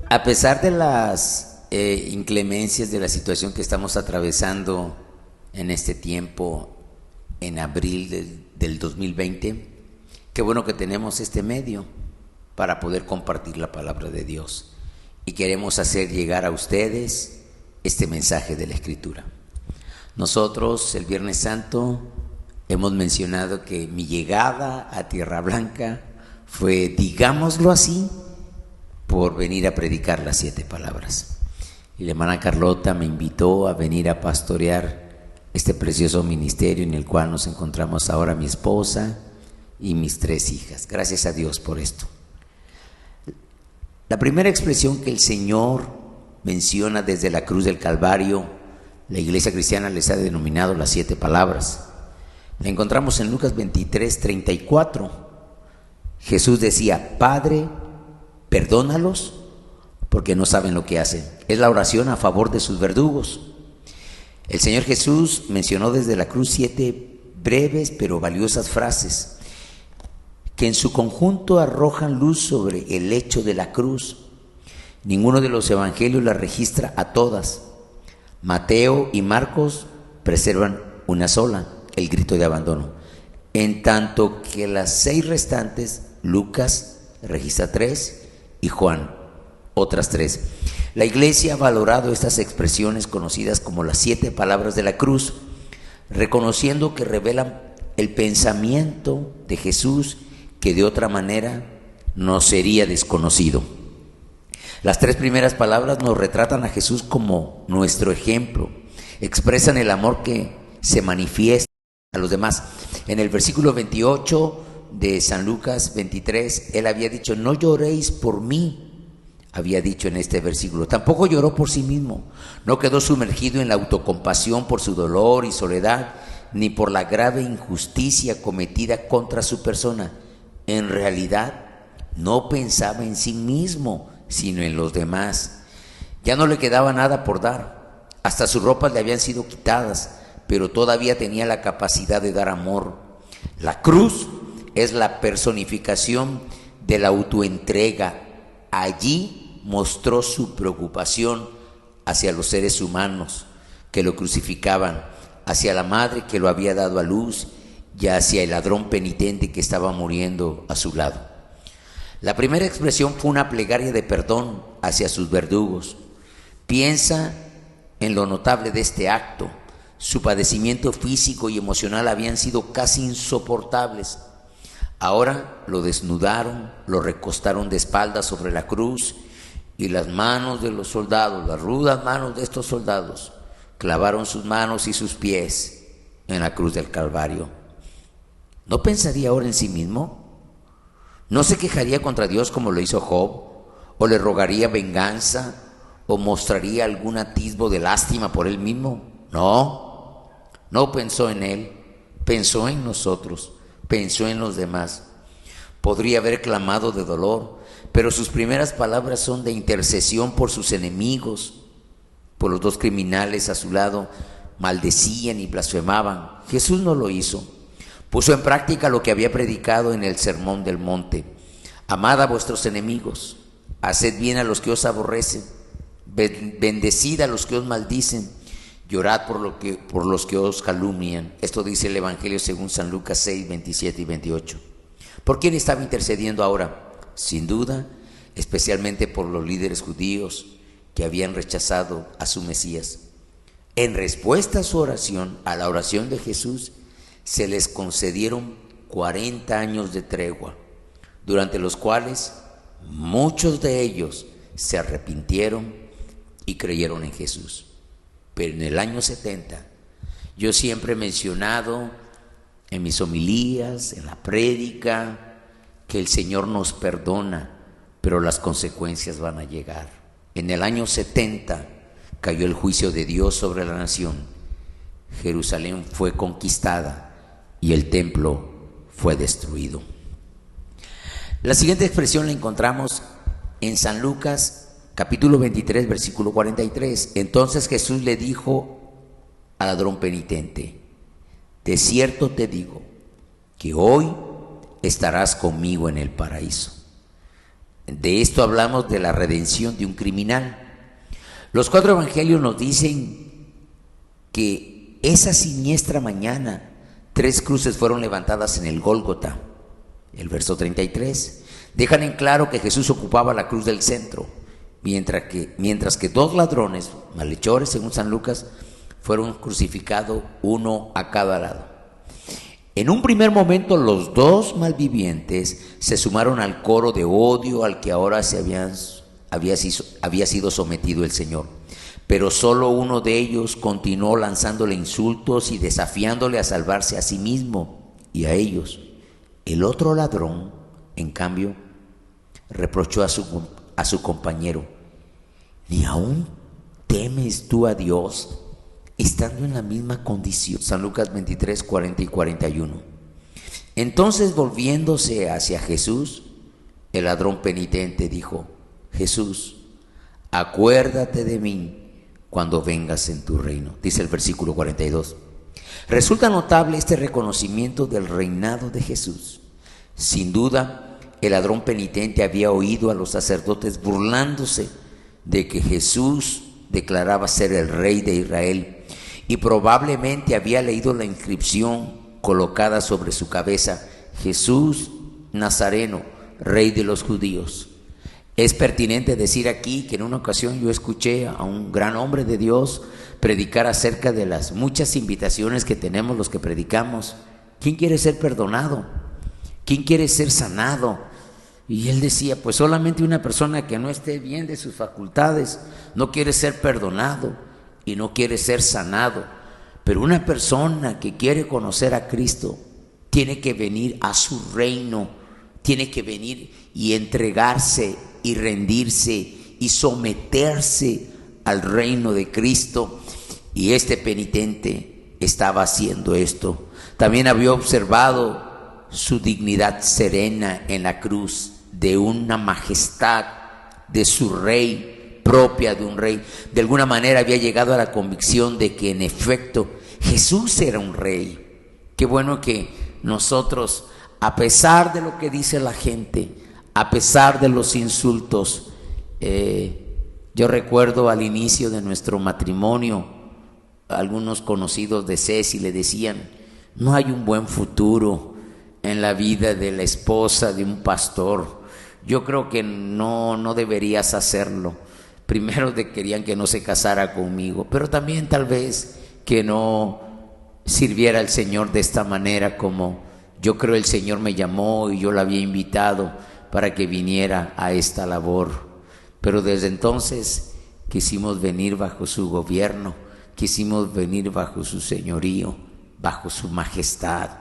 A pesar de las inclemencias de la situación que estamos atravesando en este tiempo, en abril del 2020, qué bueno que tenemos este medio para poder compartir la palabra de Dios. Y queremos hacer llegar a ustedes este mensaje de la Escritura. Nosotros el Viernes Santo hemos mencionado que mi llegada a Tierra Blanca fue, digámoslo así, por venir a predicar las 7 palabras. Y la hermana Carlota me invitó a venir a pastorear este precioso ministerio en el cual nos encontramos ahora mi esposa y mis 3 hijas. Gracias a Dios por esto. La primera expresión que el Señor menciona desde la cruz del Calvario, la iglesia cristiana les ha denominado las 7 palabras. La encontramos en Lucas 23:34. Jesús decía: Padre, perdónalos porque no saben lo que hacen. Es la oración a favor de sus verdugos. El Señor Jesús mencionó desde la cruz 7 breves pero valiosas frases que en su conjunto arrojan luz sobre el hecho de la cruz. Ninguno de los evangelios las registra a todas. Mateo y Marcos preservan una sola, el grito de abandono, en tanto que las 6 restantes, Lucas registra 3 y Juan otras 3. La iglesia ha valorado estas expresiones conocidas como las 7 palabras de la cruz, reconociendo que revelan el pensamiento de Jesús, que de otra manera no sería desconocido. Las 3 primeras palabras nos retratan a Jesús como nuestro ejemplo, expresan el amor que se manifiesta a los demás. En el versículo 28 de San Lucas 23, él había dicho: no lloréis por mí. Había dicho en este versículo, tampoco lloró por sí mismo, no quedó sumergido en la autocompasión por su dolor y soledad, ni por la grave injusticia cometida contra su persona. En realidad, no pensaba en sí mismo, sino en los demás. Ya no le quedaba nada por dar, hasta sus ropas le habían sido quitadas, pero todavía tenía la capacidad de dar amor. La cruz es la personificación de la autoentrega. Allí mostró su preocupación hacia los seres humanos que lo crucificaban, hacia la madre que lo había dado a luz y hacia el ladrón penitente que estaba muriendo a su lado. La primera expresión fue una plegaria de perdón hacia sus verdugos. Piensa en lo notable de este acto. Su padecimiento físico y emocional habían sido casi insoportables. Ahora lo desnudaron, lo recostaron de espaldas sobre la cruz, y las manos de los soldados, las rudas manos de estos soldados, clavaron sus manos y sus pies en la cruz del Calvario. ¿No pensaría ahora en sí mismo? ¿No se quejaría contra Dios como lo hizo Job? ¿O le rogaría venganza? ¿O mostraría algún atisbo de lástima por él mismo? No pensó en él, pensó en nosotros, pensó en los demás. Podría haber clamado de dolor, pero sus primeras palabras son de intercesión por sus enemigos, por los 2 criminales a su lado. Maldecían y blasfemaban. Jesús no lo hizo. Puso en práctica lo que había predicado en el Sermón del Monte: amad a vuestros enemigos, haced bien a los que os aborrecen, bendecid a los que os maldicen, llorad por los que os calumnian. Esto dice el Evangelio según San Lucas 6, 27 y 28. ¿Por quién estaba intercediendo ahora? Sin duda, especialmente por los líderes judíos que habían rechazado a su Mesías. En respuesta a su oración, a la oración de Jesús, se les concedieron 40 años de tregua, durante los cuales muchos de ellos se arrepintieron y creyeron en Jesús. Pero en el año 70, yo siempre he mencionado en mis homilías, en la prédica, que el Señor nos perdona, pero las consecuencias van a llegar. En el año 70 cayó el juicio de Dios sobre la nación. Jerusalén fue conquistada y el templo fue destruido. La siguiente expresión la encontramos en San Lucas capítulo 23, versículo 43. Entonces Jesús le dijo al ladrón penitente: de cierto te digo que hoy estarás conmigo en el paraíso. De esto hablamos de la redención de un criminal. Los 4 evangelios nos dicen que esa siniestra mañana 3 cruces fueron levantadas en el Gólgota. El verso 33 dejan en claro que Jesús ocupaba la cruz del centro, mientras que 2 ladrones, malhechores según San Lucas, fueron crucificados uno a cada lado. En un primer momento los 2 malvivientes se sumaron al coro de odio al que ahora había sido sometido el Señor. Pero solo uno de ellos continuó lanzándole insultos y desafiándole a salvarse a sí mismo y a ellos. El otro ladrón, en cambio, reprochó a su compañero: ¿ni aún temes tú a Dios estando en la misma condición? San Lucas 23, 40 y 41. Entonces, volviéndose hacia Jesús, el ladrón penitente dijo: Jesús, acuérdate de mí cuando vengas en tu reino. Dice el versículo 42. Resulta notable este reconocimiento del reinado de Jesús. Sin duda, el ladrón penitente había oído a los sacerdotes burlándose de que Jesús declaraba ser el rey de Israel, y probablemente había leído la inscripción colocada sobre su cabeza: Jesús Nazareno, rey de los judíos. Es pertinente decir aquí que en una ocasión yo escuché a un gran hombre de Dios predicar acerca de las muchas invitaciones que tenemos los que predicamos. ¿Quién quiere ser perdonado? ¿Quién quiere ser sanado? Y él decía: pues solamente una persona que no esté bien de sus facultades no quiere ser perdonado y no quiere ser sanado. Pero una persona que quiere conocer a Cristo tiene que venir a su reino, tiene que venir y entregarse y rendirse y someterse al reino de Cristo. Y este penitente estaba haciendo esto. También había observado su dignidad serena en la cruz, de una majestad de su rey, propia de un rey. De alguna manera había llegado a la convicción de que en efecto Jesús era un rey. Qué bueno que nosotros, a pesar de lo que dice la gente, a pesar de los insultos, yo recuerdo al inicio de nuestro matrimonio, algunos conocidos de Ceci le decían: no hay un buen futuro en la vida de la esposa de un pastor. Yo creo que no deberías hacerlo. Primero querían que no se casara conmigo, pero también tal vez que no sirviera al Señor de esta manera, como yo creo el Señor me llamó y yo la había invitado para que viniera a esta labor. Pero desde entonces quisimos venir bajo su gobierno, quisimos venir bajo su señorío, bajo su majestad.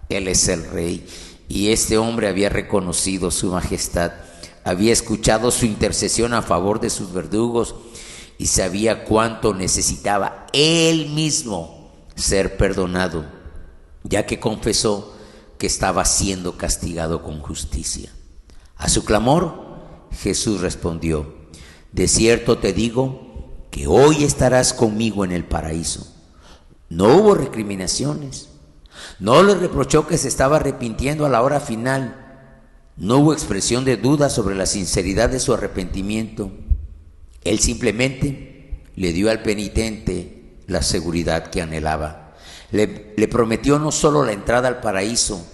Él es el rey. Y este hombre había reconocido su majestad, había escuchado su intercesión a favor de sus verdugos y sabía cuánto necesitaba él mismo ser perdonado, ya que confesó que estaba siendo castigado con justicia. A su clamor, Jesús respondió: de cierto te digo que hoy estarás conmigo en el paraíso. No hubo recriminaciones, no le reprochó que se estaba arrepintiendo a la hora final, no hubo expresión de duda sobre la sinceridad de su arrepentimiento. Él simplemente le dio al penitente la seguridad que anhelaba. Le prometió no solo la entrada al paraíso,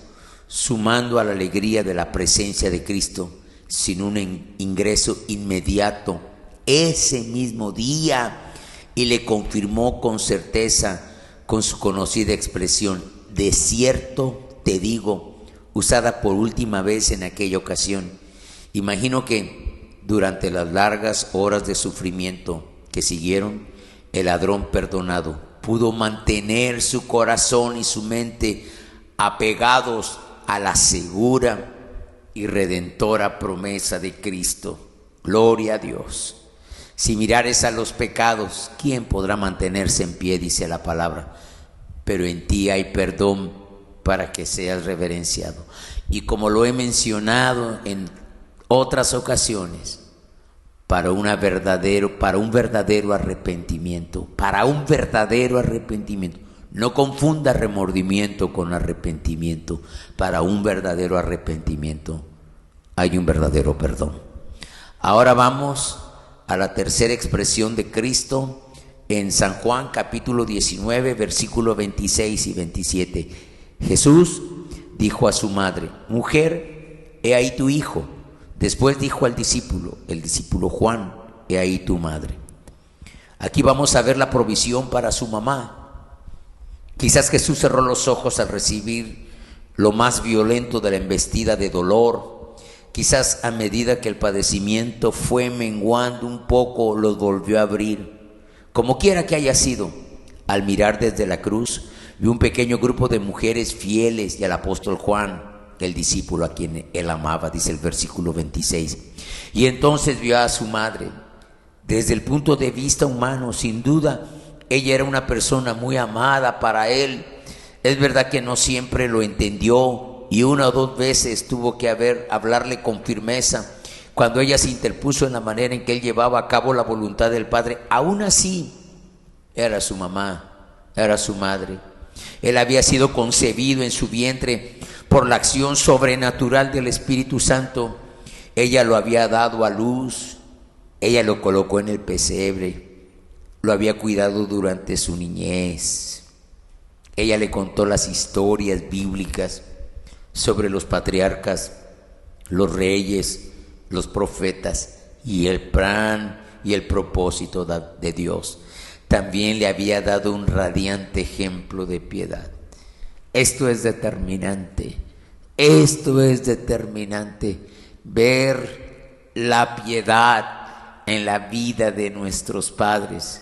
sumando a la alegría de la presencia de Cristo, sino un ingreso inmediato ese mismo día, y le confirmó con certeza con su conocida expresión: de cierto te digo, usada por última vez en aquella ocasión. Imagino que durante las largas horas de sufrimiento que siguieron, el ladrón perdonado pudo mantener su corazón y su mente apegados a la segura y redentora promesa de Cristo. Gloria a Dios. Si mirares a los pecados, ¿quién podrá mantenerse en pie? Dice la palabra. Pero en ti hay perdón para que seas reverenciado. Y como lo he mencionado en otras ocasiones, para un verdadero arrepentimiento, no confunda remordimiento con arrepentimiento. Para un verdadero arrepentimiento hay un verdadero perdón. Ahora vamos a la tercera expresión de Cristo en San Juan capítulo 19, versículos 26 y 27. Jesús dijo a su madre: mujer, he ahí tu hijo. Después dijo al discípulo, el discípulo Juan: he ahí tu madre. Aquí vamos a ver la provisión para su mamá. Quizás Jesús cerró los ojos al recibir lo más violento de la embestida de dolor. Quizás a medida que el padecimiento fue menguando un poco, los volvió a abrir. Como quiera que haya sido, al mirar desde la cruz, vio un pequeño grupo de mujeres fieles y al apóstol Juan, el discípulo a quien él amaba, dice el versículo 26. Y entonces vio a su madre. Desde el punto de vista humano, sin duda, ella era una persona muy amada para él. Es verdad que no siempre lo entendió y una o dos veces tuvo que hablarle con firmeza cuando ella se interpuso en la manera en que él llevaba a cabo la voluntad del Padre. Aún así, era su mamá, era su madre. Él había sido concebido en su vientre por la acción sobrenatural del Espíritu Santo. Ella lo había dado a luz, ella lo colocó en el pesebre, lo había cuidado durante su niñez. Ella le contó las historias bíblicas sobre los patriarcas, los reyes, los profetas y el plan y el propósito de Dios. También le había dado un radiante ejemplo de piedad. Esto es determinante, ver la piedad en la vida de nuestros padres.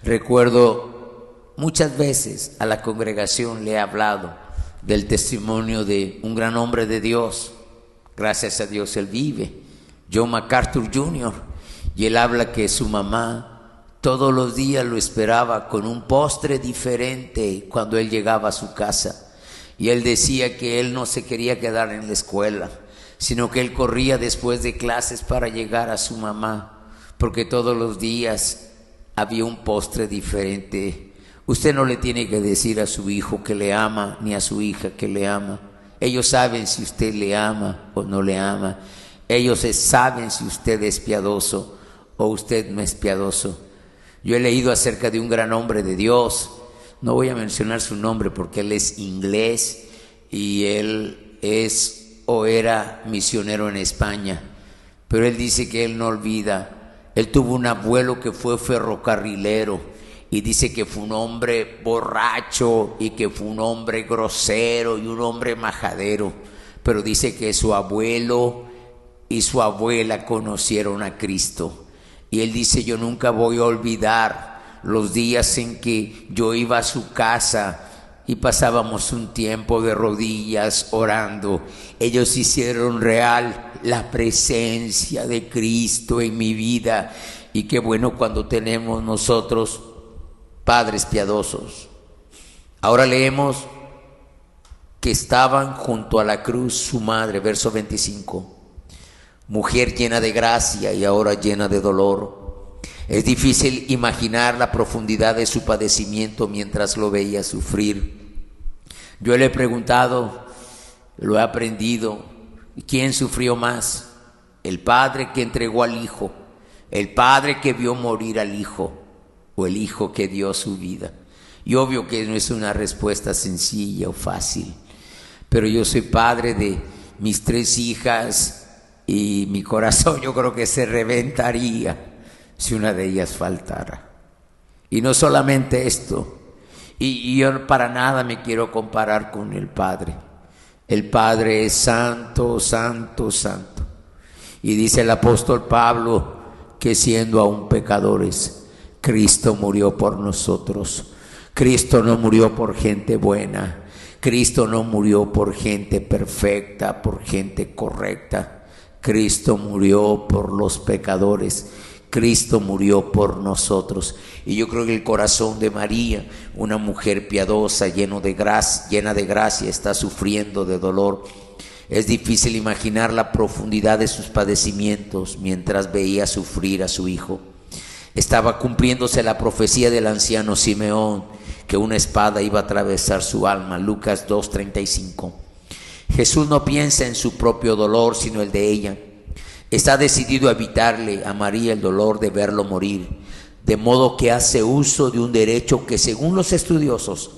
Recuerdo muchas veces a la congregación le he hablado del testimonio de un gran hombre de Dios. Gracias a Dios él vive, John MacArthur Jr., y él habla que su mamá todos los días lo esperaba con un postre diferente cuando él llegaba a su casa. Y él decía que él no se quería quedar en la escuela, sino que él corría después de clases para llegar a su mamá, porque todos los días había un postre diferente. Usted no le tiene que decir a su hijo que le ama, ni a su hija que le ama. Ellos saben si usted le ama o no le ama. Ellos saben si usted es piadoso o usted no es piadoso. Yo he leído acerca de un gran hombre de Dios. No voy a mencionar su nombre porque él es inglés y él es o era misionero en España. Pero él dice que él no olvida. Él tuvo un abuelo que fue ferrocarrilero. Y dice que fue un hombre borracho y que fue un hombre grosero y un hombre majadero. Pero dice que su abuelo y su abuela conocieron a Cristo. Y él dice: yo nunca voy a olvidar los días en que yo iba a su casa y pasábamos un tiempo de rodillas orando. Ellos hicieron real la presencia de Cristo en mi vida. Y qué bueno cuando tenemos nosotros padres piadosos. Ahora leemos que estaban junto a la cruz su madre, verso 25. Mujer llena de gracia y ahora llena de dolor. Es difícil imaginar la profundidad de su padecimiento mientras lo veía sufrir. Yo le he preguntado, lo he aprendido, ¿quién sufrió más? ¿El padre que entregó al hijo? ¿El padre que vio morir al hijo? ¿O el hijo que dio su vida? Y obvio que no es una respuesta sencilla o fácil, pero yo soy padre de mis 3 hijas y mi corazón yo creo que se reventaría si una de ellas faltara. Y no solamente esto, y yo para nada me quiero comparar con el Padre. El Padre es santo, santo, santo. Y dice el apóstol Pablo que siendo aún pecadores, Cristo murió por nosotros. Cristo no murió por gente buena. Cristo no murió por gente perfecta, por gente correcta. Cristo murió por los pecadores. Cristo murió por nosotros. Y yo creo que el corazón de María, una mujer piadosa, llena de gracia, está sufriendo de dolor. Es difícil imaginar la profundidad de sus padecimientos mientras veía sufrir a su hijo. Estaba cumpliéndose la profecía del anciano Simeón, que una espada iba a atravesar su alma. Lucas 2:35. Jesús no piensa en su propio dolor, sino el de ella. Está decidido a evitarle a María el dolor de verlo morir, de modo que hace uso de un derecho que, según los estudiosos,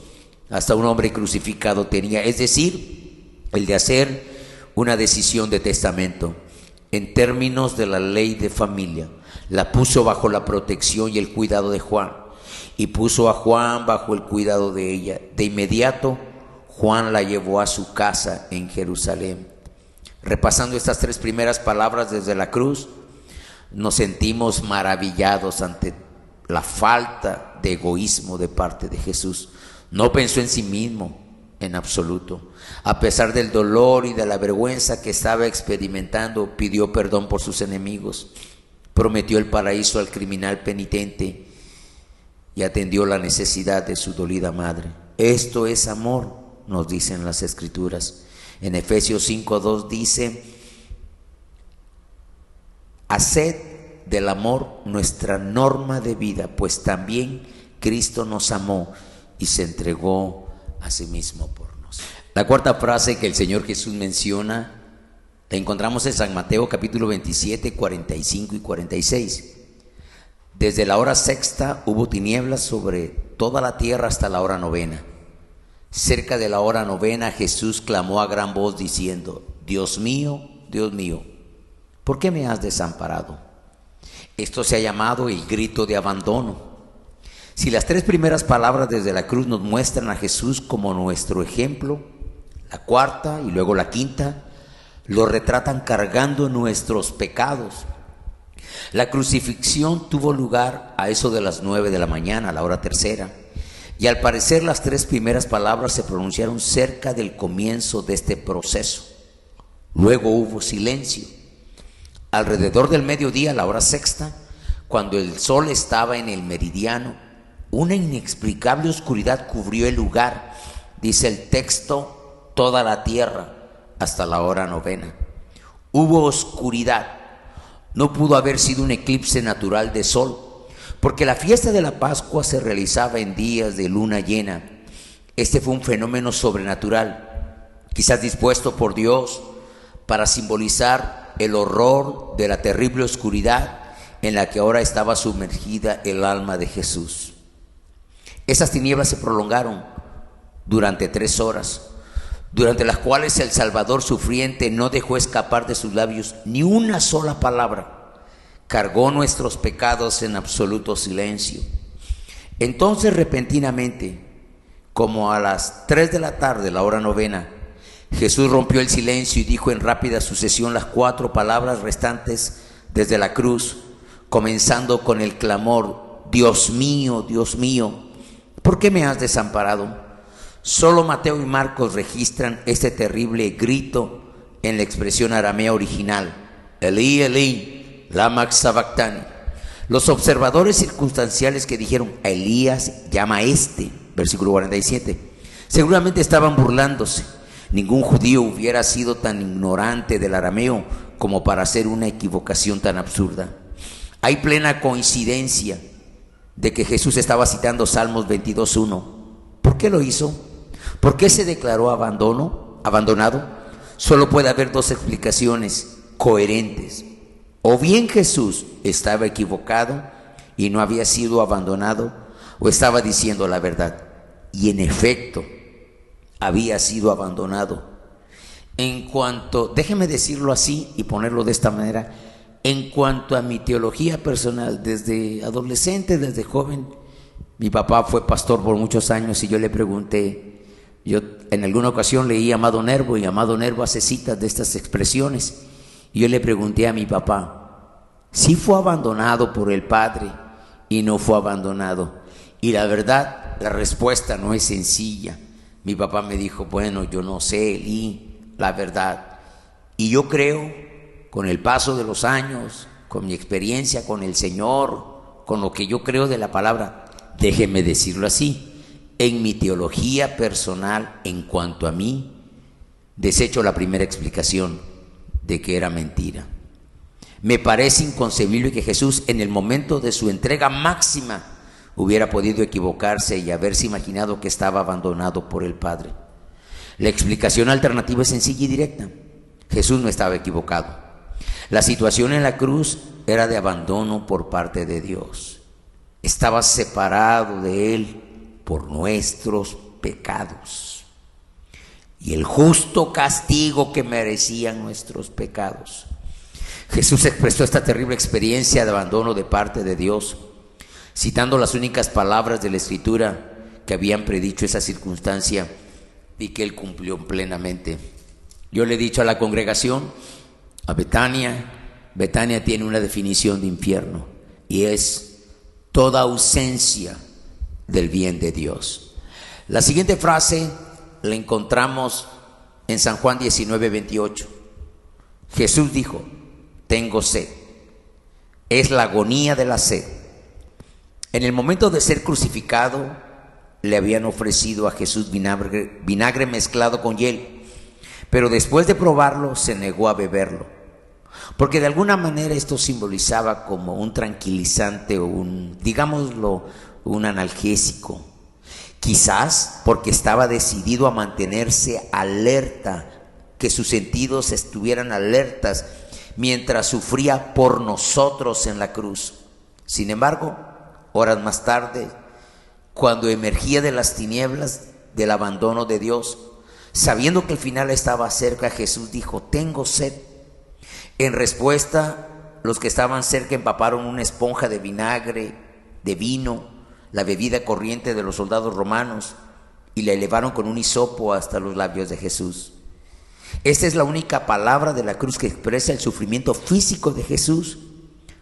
hasta un hombre crucificado tenía, es decir, el de hacer una decisión de testamento. En términos de la ley de familia, la puso bajo la protección y el cuidado de Juan, y puso a Juan bajo el cuidado de ella. De inmediato, Juan la llevó a su casa en Jerusalén. Repasando estas tres primeras palabras desde la cruz, nos sentimos maravillados ante la falta de egoísmo de parte de Jesús. No pensó en sí mismo en absoluto. A pesar del dolor y de la vergüenza que estaba experimentando, pidió perdón por sus enemigos, prometió el paraíso al criminal penitente y atendió la necesidad de su dolida madre. Esto es amor, nos dicen las Escrituras. En Efesios 5:2 dice: haced del amor nuestra norma de vida, pues también Cristo nos amó y se entregó a sí mismo por nosotros. La cuarta frase que el Señor Jesús menciona la encontramos en San Mateo capítulo 27, 45 y 46. Desde la hora sexta hubo tinieblas sobre toda la tierra hasta la hora novena. Cerca de la hora novena, Jesús clamó a gran voz diciendo: Dios mío, ¿por qué me has desamparado? Esto se ha llamado el grito de abandono. Si las tres primeras palabras desde la cruz nos muestran a Jesús como nuestro ejemplo, la cuarta y luego la quinta lo retratan cargando nuestros pecados. La crucifixión tuvo lugar a eso de las 9 de la mañana, a la hora tercera. Y al parecer las tres primeras palabras se pronunciaron cerca del comienzo de este proceso. Luego hubo silencio. Alrededor del mediodía, a la hora sexta, cuando el sol estaba en el meridiano, una inexplicable oscuridad cubrió el lugar. Dice el texto, toda la tierra hasta la hora novena. Hubo oscuridad. No pudo haber sido un eclipse natural de sol, porque la fiesta de la Pascua se realizaba en días de luna llena. Este fue un fenómeno sobrenatural, quizás dispuesto por Dios para simbolizar el horror de la terrible oscuridad en la que ahora estaba sumergida el alma de Jesús. Esas tinieblas se prolongaron durante 3 horas, durante las cuales el Salvador sufriente no dejó escapar de sus labios ni una sola palabra. Cargó nuestros pecados en absoluto silencio. Entonces, repentinamente, como a las 3 de la tarde, la hora novena, Jesús rompió el silencio y dijo en rápida sucesión las 4 palabras restantes desde la cruz, comenzando con el clamor: Dios mío, ¿por qué me has desamparado? Solo Mateo y Marcos registran este terrible grito en la expresión aramea original: Elí, Elí, lama sabactani. Los observadores circunstanciales que dijeron: a Elías llama a este, versículo 47, seguramente estaban burlándose. Ningún judío hubiera sido tan ignorante del arameo como para hacer una equivocación tan absurda. Hay plena coincidencia de que Jesús estaba citando Salmos 22:1. ¿Por qué lo hizo? ¿Por qué se declaró abandonado? Solo puede haber 2 explicaciones coherentes. O bien Jesús estaba equivocado y no había sido abandonado, o estaba diciendo la verdad. Y en efecto, había sido abandonado. Déjeme decirlo así y ponerlo de esta manera, en cuanto a mi teología personal, desde adolescente, desde joven, mi papá fue pastor por muchos años y yo le pregunté, yo en alguna ocasión leí a Amado Nervo y Amado Nervo hace citas de estas expresiones, y yo le pregunté a mi papá, ¿sí fue abandonado por el Padre y no fue abandonado? Y la verdad, la respuesta no es sencilla. Mi papá me dijo, bueno, yo no sé, Eli, la verdad. Y yo creo, con el paso de los años, con mi experiencia con el Señor, con lo que yo creo de la palabra, déjeme decirlo así, en mi teología personal, en cuanto a mí, desecho la primera explicación de que era mentira. Me parece inconcebible que Jesús, en el momento de su entrega máxima, hubiera podido equivocarse y haberse imaginado que estaba abandonado por el Padre. La explicación alternativa es sencilla y directa. Jesús no estaba equivocado. La situación en la cruz era de abandono por parte de Dios. Estaba separado de Él por nuestros pecados y el justo castigo que merecían nuestros pecados. Jesús expresó esta terrible experiencia de abandono de parte de Dios, citando las únicas palabras de la Escritura que habían predicho esa circunstancia y que Él cumplió plenamente. Yo le he dicho a la congregación, a Betania tiene una definición de infierno y es toda ausencia del bien de Dios. La siguiente frase la encontramos en San Juan 19:28. Jesús dijo: tengo sed. Es la agonía de la sed. En el momento de ser crucificado, le habían ofrecido a Jesús vinagre mezclado con hiel, pero después de probarlo se negó a beberlo, porque de alguna manera esto simbolizaba como un tranquilizante o un analgésico. Quizás porque estaba decidido a mantenerse alerta, que sus sentidos estuvieran alertas mientras sufría por nosotros en la cruz. Sin embargo, horas más tarde, cuando emergía de las tinieblas del abandono de Dios, sabiendo que el final estaba cerca, Jesús dijo: tengo sed. En respuesta, los que estaban cerca empaparon una esponja de vinagre, de vino, la bebida corriente de los soldados romanos, y la elevaron con un hisopo hasta los labios de Jesús. Esta es la única palabra de la cruz que expresa el sufrimiento físico de Jesús.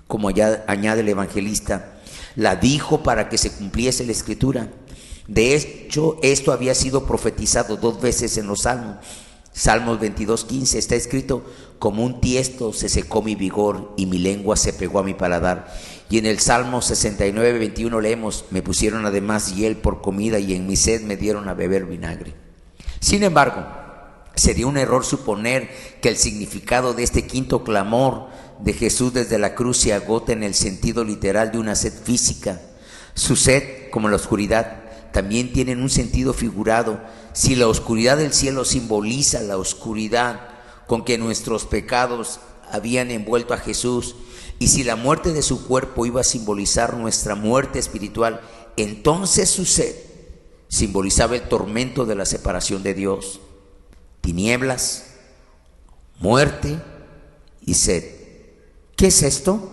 Como ya añade el evangelista, la dijo para que se cumpliese la Escritura. De hecho, esto había sido profetizado 2 veces en los Salmos. Salmos 22:15 está escrito: como un tiesto se secó mi vigor y mi lengua se pegó a mi paladar. Y en el Salmo 69:21 leemos: me pusieron además hiel por comida y en mi sed me dieron a beber vinagre. Sin embargo, sería un error suponer que el significado de este quinto clamor de Jesús desde la cruz se agota en el sentido literal de una sed física. Su sed, como la oscuridad, también tienen un sentido figurado. Si la oscuridad del cielo simboliza la oscuridad con que nuestros pecados habían envuelto a Jesús, y si la muerte de su cuerpo iba a simbolizar nuestra muerte espiritual, entonces su sed simbolizaba el tormento de la separación de Dios. Tinieblas, muerte y sed. ¿Qué es esto?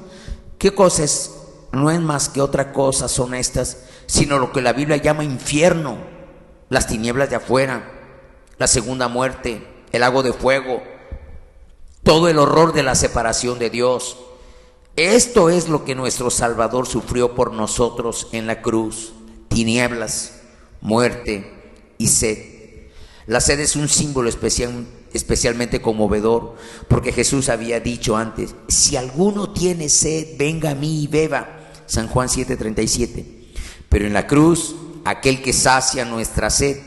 ¿Qué cosas? No es más que otra cosa son estas, sino lo que la Biblia llama infierno, las tinieblas de afuera, la segunda muerte, el lago de fuego, todo el horror de la separación de Dios. Esto es lo que nuestro Salvador sufrió por nosotros en la cruz: tinieblas, muerte y sed. La sed es un símbolo especialmente conmovedor, porque Jesús había dicho antes: si alguno tiene sed, venga a mí y beba. San Juan 7:37. Pero en la cruz, aquel que sacia nuestra sed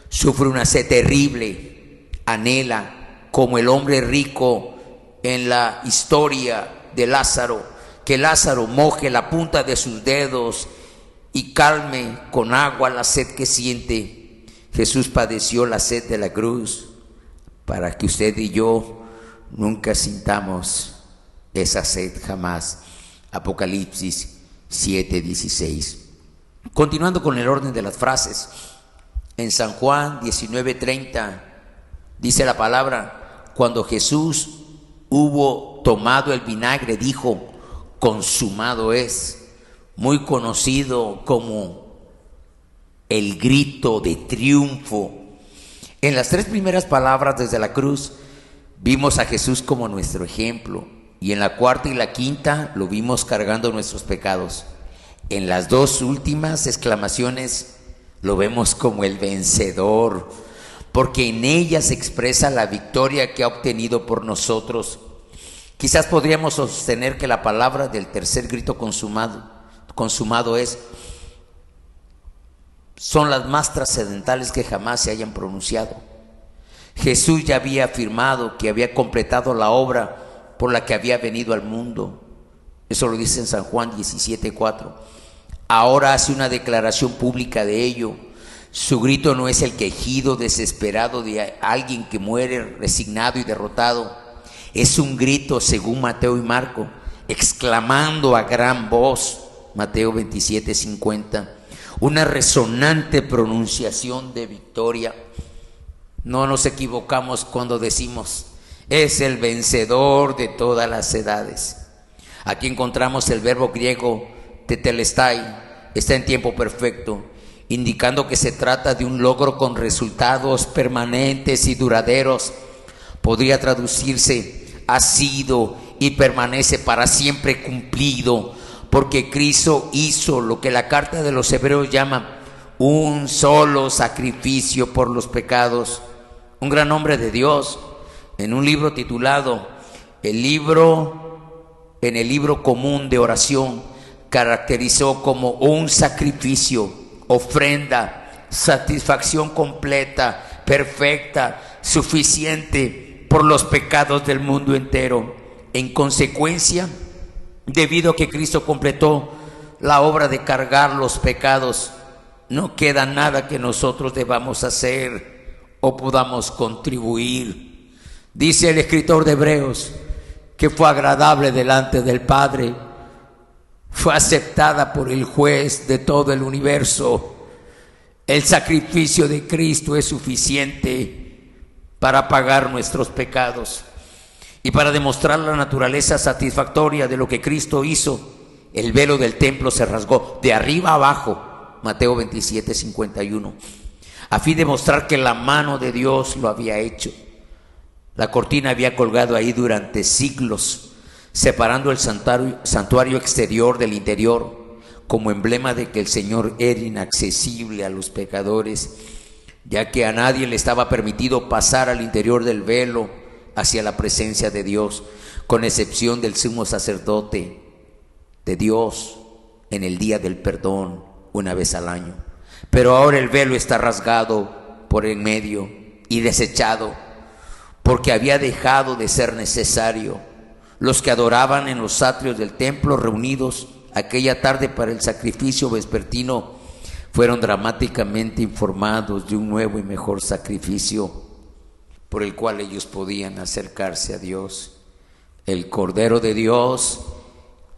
sufre una sed terrible, anhela, como el hombre rico en la historia de Lázaro, que Lázaro moje la punta de sus dedos y calme con agua la sed que siente. Jesús padeció la sed de la cruz para que usted y yo nunca sintamos esa sed jamás. Apocalipsis 7:16. Continuando con el orden de las frases, en San Juan 19:30 dice la palabra: cuando Jesús hubo tomado el vinagre, dijo: consumado es, muy conocido como el grito de triunfo. En las 3 primeras palabras desde la cruz vimos a Jesús como nuestro ejemplo, y en la 4ª y la 5ª lo vimos cargando nuestros pecados. En las 2 últimas exclamaciones lo vemos como el vencedor, porque en ella se expresa la victoria que ha obtenido por nosotros. Quizás podríamos sostener que la palabra del tercer grito consumado son las más trascendentales que jamás se hayan pronunciado. Jesús ya había afirmado que había completado la obra por la que había venido al mundo. Eso lo dice en San Juan 17:4. Ahora hace una declaración pública de ello. Su grito no es el quejido desesperado de alguien que muere resignado y derrotado. Es un grito, según Mateo y Marco, exclamando a gran voz, Mateo 27:50, una resonante pronunciación de victoria. No nos equivocamos cuando decimos, es el vencedor de todas las edades. Aquí encontramos el verbo griego tetelestai, está en tiempo perfecto, indicando que se trata de un logro con resultados permanentes y duraderos. Podría traducirse, ha sido y permanece para siempre cumplido, porque Cristo hizo lo que la carta de los Hebreos llama un solo sacrificio por los pecados. Un gran hombre de Dios, en un libro titulado en el libro común de oración, caracterizó como un sacrificio, ofrenda, satisfacción completa, perfecta, suficiente por los pecados del mundo entero. En consecuencia, debido a que Cristo completó la obra de cargar los pecados, no queda nada que nosotros debamos hacer o podamos contribuir. Dice el escritor de Hebreos que fue agradable delante del Padre, fue aceptada por el juez de todo el universo. El sacrificio de Cristo es suficiente para pagar nuestros pecados. Y para demostrar la naturaleza satisfactoria de lo que Cristo hizo, el velo del templo se rasgó de arriba a abajo, Mateo 27:51, a fin de mostrar que la mano de Dios lo había hecho. La cortina había colgado ahí durante siglos, separando el santuario exterior del interior, como emblema de que el Señor era inaccesible a los pecadores, ya que a nadie le estaba permitido pasar al interior del velo hacia la presencia de Dios, con excepción del sumo sacerdote de Dios en el día del perdón, una vez al año. Pero ahora el velo está rasgado por en medio y desechado, porque había dejado de ser necesario. Los que adoraban en los atrios del templo, reunidos aquella tarde para el sacrificio vespertino, fueron dramáticamente informados de un nuevo y mejor sacrificio por el cual ellos podían acercarse a Dios. El Cordero de Dios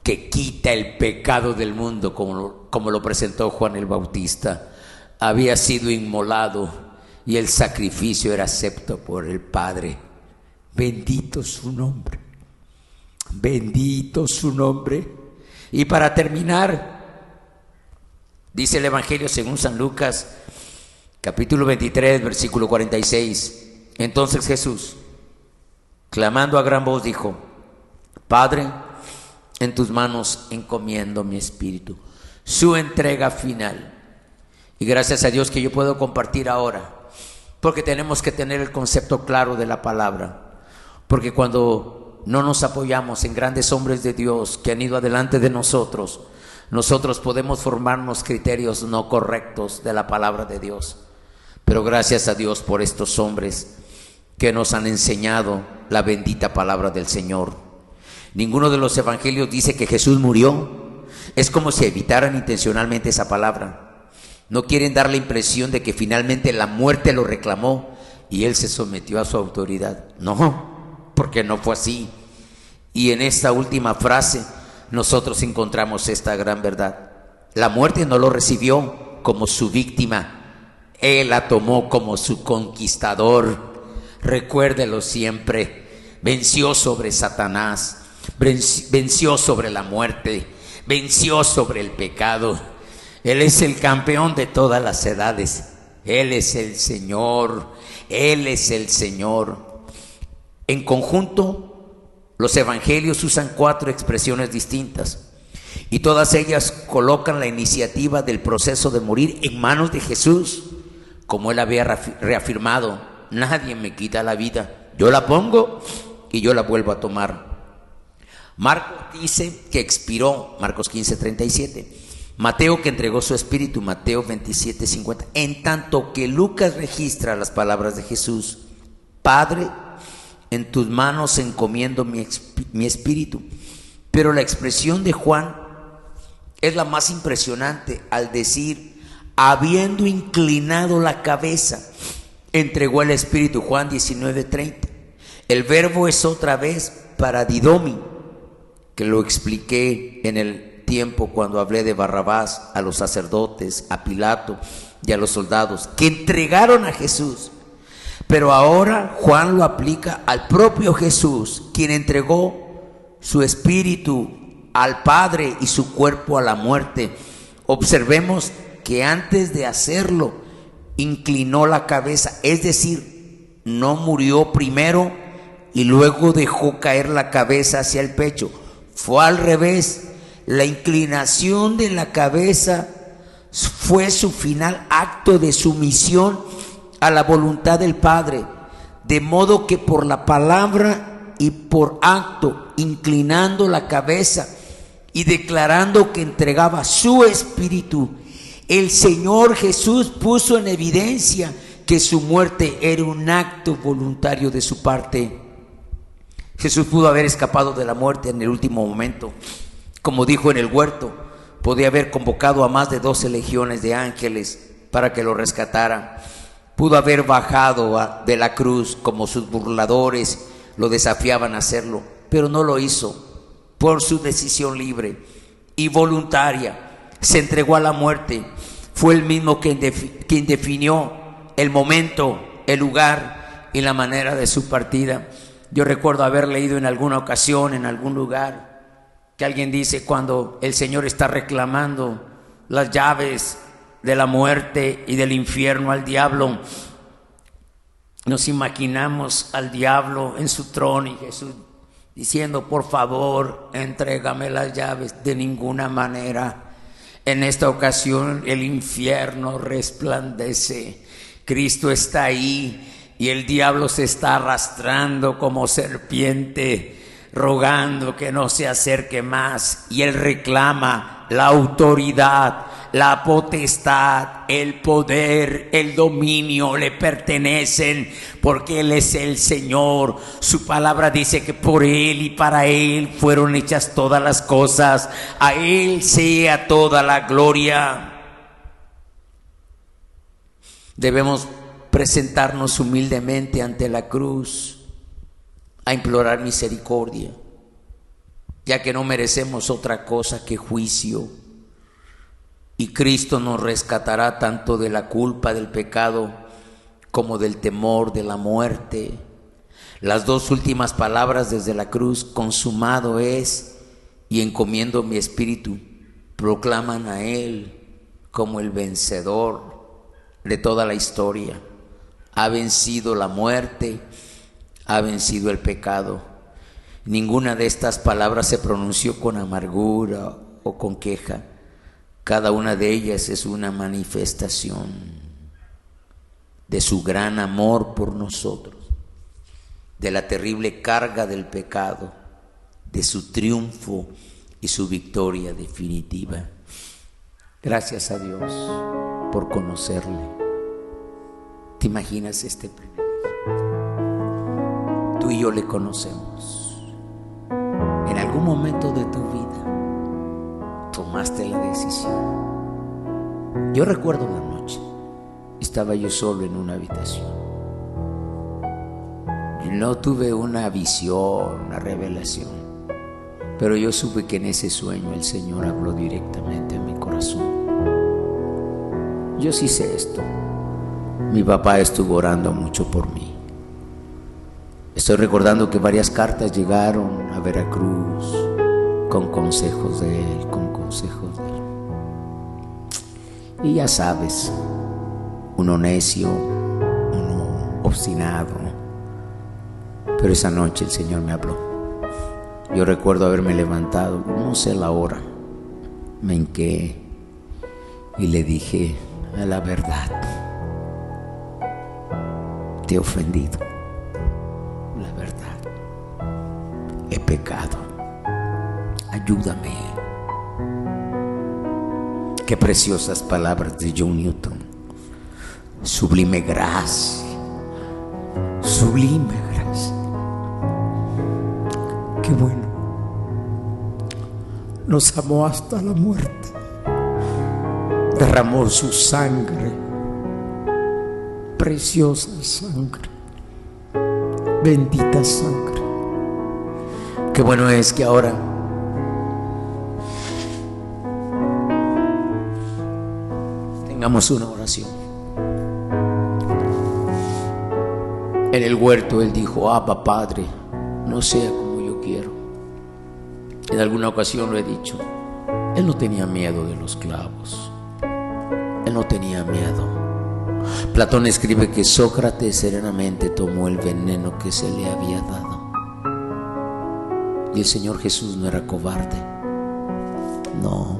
que quita el pecado del mundo, como lo presentó Juan el Bautista, había sido inmolado y el sacrificio era acepto por el Padre. Bendito su nombre, bendito su nombre. Y para terminar, dice el Evangelio según San Lucas, capítulo 23, versículo 46. Entonces Jesús, clamando a gran voz, dijo: Padre, en tus manos encomiendo mi espíritu. Su entrega final. Y gracias a Dios que yo puedo compartir ahora, porque tenemos que tener el concepto claro de la palabra. Porque cuando no nos apoyamos en grandes hombres de Dios que han ido adelante de nosotros, nosotros podemos formarnos criterios no correctos de la palabra de Dios. Pero gracias a Dios por estos hombres que nos han enseñado la bendita palabra del Señor. Ninguno de los evangelios dice que Jesús murió. Es como si evitaran intencionalmente esa palabra. No quieren dar la impresión de que finalmente la muerte lo reclamó y él se sometió a su autoridad. No, porque no fue así. Y en esta última frase nosotros encontramos esta gran verdad. La muerte no lo recibió como su víctima, él la tomó como su conquistador. Recuérdelo siempre. Venció sobre Satanás, venció sobre la muerte, venció sobre el pecado. Él es el campeón de todas las edades. Él es el Señor. Él es el Señor. En conjunto, los evangelios usan 4 expresiones distintas y todas ellas colocan la iniciativa del proceso de morir en manos de Jesús, como él había reafirmado: nadie me quita la vida, yo la pongo y yo la vuelvo a tomar. Marcos dice que expiró, Marcos 15:37. Mateo que entregó su espíritu, Mateo 27:50. En tanto que Lucas registra las palabras de Jesús: Padre, en tus manos encomiendo mi espíritu. Pero la expresión de Juan es la más impresionante al decir: habiendo inclinado la cabeza, entregó el espíritu, Juan 19:30. El verbo es otra vez paradidomi, que lo expliqué en el tiempo cuando hablé de Barrabás, a los sacerdotes, a Pilato y a los soldados que entregaron a Jesús. Pero ahora Juan lo aplica al propio Jesús, quien entregó su espíritu al Padre y su cuerpo a la muerte. Observemos que antes de hacerlo inclinó la cabeza, es decir, no murió primero y luego dejó caer la cabeza hacia el pecho. Fue al revés. La inclinación de la cabeza fue su final acto de sumisión a la voluntad del Padre, de modo que por la palabra y por acto, inclinando la cabeza y declarando que entregaba su espíritu, el Señor Jesús puso en evidencia que su muerte era un acto voluntario de su parte. Jesús pudo haber escapado de la muerte en el último momento. Como dijo en el huerto, podía haber convocado a más de 12 legiones de ángeles para que lo rescataran. Pudo haber bajado de la cruz como sus burladores lo desafiaban a hacerlo, pero no lo hizo. Por su decisión libre y voluntaria se entregó a la muerte. Fue él mismo quien definió el momento, el lugar y la manera de su partida. Yo recuerdo haber leído en alguna ocasión, en algún lugar, que alguien dice cuando el Señor está reclamando las llaves de la muerte y del infierno al diablo, nos imaginamos al diablo en su trono y Jesús diciendo: por favor, entrégame las llaves. De ninguna manera. En esta ocasión el infierno resplandece. Cristo está ahí y el diablo se está arrastrando como serpiente, rogando que no se acerque más, y él reclama la autoridad, la potestad, el poder, el dominio le pertenecen, porque Él es el Señor. Su palabra dice que por Él y para Él fueron hechas todas las cosas. A Él sea toda la gloria. Debemos presentarnos humildemente ante la cruz a implorar misericordia, ya que no merecemos otra cosa que juicio. Y Cristo nos rescatará tanto de la culpa del pecado como del temor de la muerte. Las dos últimas palabras desde la cruz, consumado es, y encomiendo mi espíritu, proclaman a Él como el vencedor de toda la historia. Ha vencido la muerte, ha vencido el pecado. Ninguna de estas palabras se pronunció con amargura o con queja. Cada una de ellas es una manifestación de su gran amor por nosotros, de la terrible carga del pecado, de su triunfo y su victoria definitiva. Gracias a Dios por conocerle. ¿Te imaginas este privilegio? Tú y yo le conocemos. En algún momento de tu vida tomaste la decisión. Yo recuerdo la noche, estaba yo solo en una habitación. No tuve una visión, una revelación, pero yo supe que en ese sueño el Señor habló directamente a mi corazón. Yo sí sé esto. Mi papá estuvo orando mucho por mí. Estoy recordando que varias cartas llegaron a Veracruz con consejos de él, Y ya sabes, uno necio, uno obstinado. Pero esa noche el Señor me habló. Yo recuerdo haberme levantado, no sé la hora, me hinqué y le dije: a la verdad, te he ofendido. La verdad, he pecado. Ayúdame. Qué preciosas palabras de John Newton. Sublime gracia. Sublime gracia. Qué bueno. Nos amó hasta la muerte. Derramó su sangre. Preciosa sangre. bendita sangre. Qué bueno es que ahora tengamos una oración. En el huerto Él dijo: Abba, Padre, no sea como yo quiero. En alguna ocasión lo he dicho, Él no tenía miedo de los clavos. Él no tenía miedo. Platón escribe que Sócrates serenamente tomó el veneno que se le había dado. Y el Señor Jesús no era cobarde. No.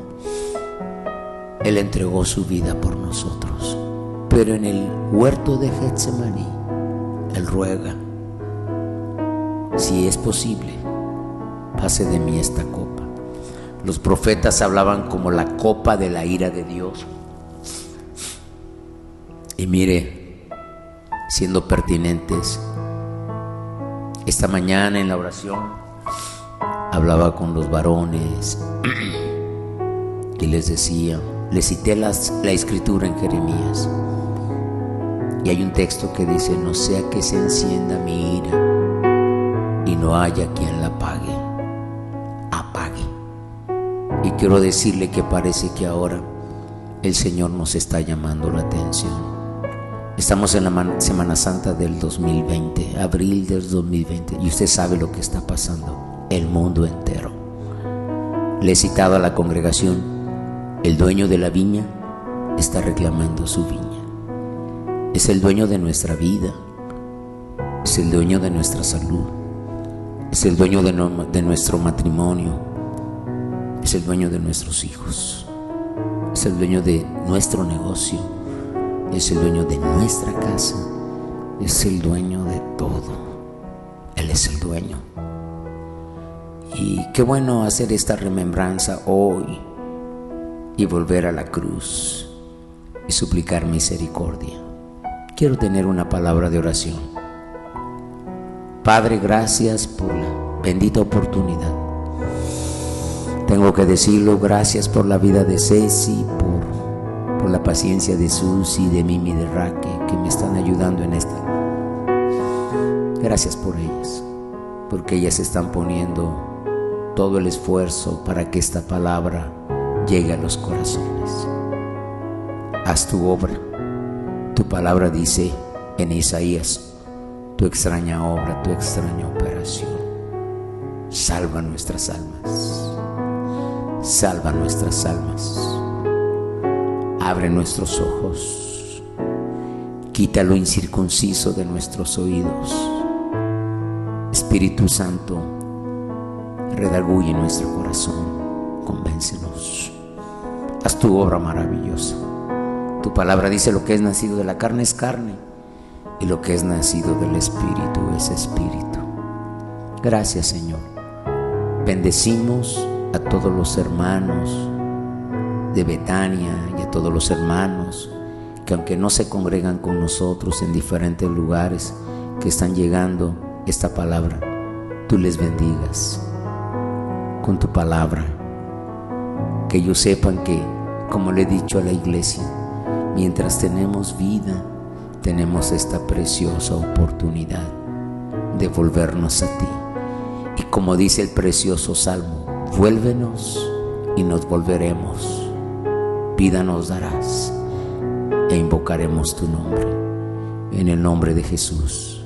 Él entregó su vida por nosotros. Pero en el huerto de Getsemaní, Él ruega: si es posible, pase de mí esta copa. Los profetas hablaban como la copa de la ira de Dios. Y mire, siendo pertinentes, esta mañana en la oración hablaba con los varones y les decía, les cité la escritura en Jeremías, y hay un texto que dice: no sea que se encienda mi ira y no haya quien la apague. Y quiero decirle que parece que ahora el Señor nos está llamando la atención. Estamos en la Semana Santa del 2020, abril del 2020, y usted sabe lo que está pasando, el mundo entero. Le he citado a la congregación: el dueño de la viña está reclamando su viña. Es el dueño de nuestra vida, es el dueño de nuestra salud, es el dueño de nuestro matrimonio, es el dueño de nuestros hijos, es el dueño de nuestro negocio, es el dueño de nuestra casa, es el dueño de todo. Él es el dueño. Y qué bueno hacer esta remembranza hoy y volver a la cruz y suplicar misericordia. Quiero tener una palabra de oración. Padre, gracias por la bendita oportunidad. Tengo que decirlo, gracias por la vida de Ceci, por la paciencia de Susi, de Mimi, de Raque, que me están ayudando en esta. Gracias por ellas, porque ellas están poniendo todo el esfuerzo para que esta palabra llegue a los corazones. Haz tu obra. Tu palabra dice en Isaías: tu extraña obra, tu extraña operación. Salva nuestras almas. Salva nuestras almas. Abre nuestros ojos. Quita lo incircunciso de nuestros oídos. Espíritu Santo, redarguye nuestro corazón. Convéncenos. Haz tu obra maravillosa. Tu palabra dice: lo que es nacido de la carne es carne, y lo que es nacido del Espíritu es espíritu. Gracias, Señor. Bendecimos a todos los hermanos de Betania y a todos los hermanos que, aunque no se congregan con nosotros en diferentes lugares, que están llegando esta palabra, tú les bendigas con tu palabra. Que ellos sepan que, como le he dicho a la iglesia, mientras tenemos vida, tenemos esta preciosa oportunidad de volvernos a ti. Y como dice el precioso Salmo: vuélvenos y nos volveremos. Vida nos darás e invocaremos tu nombre. En el nombre de Jesús.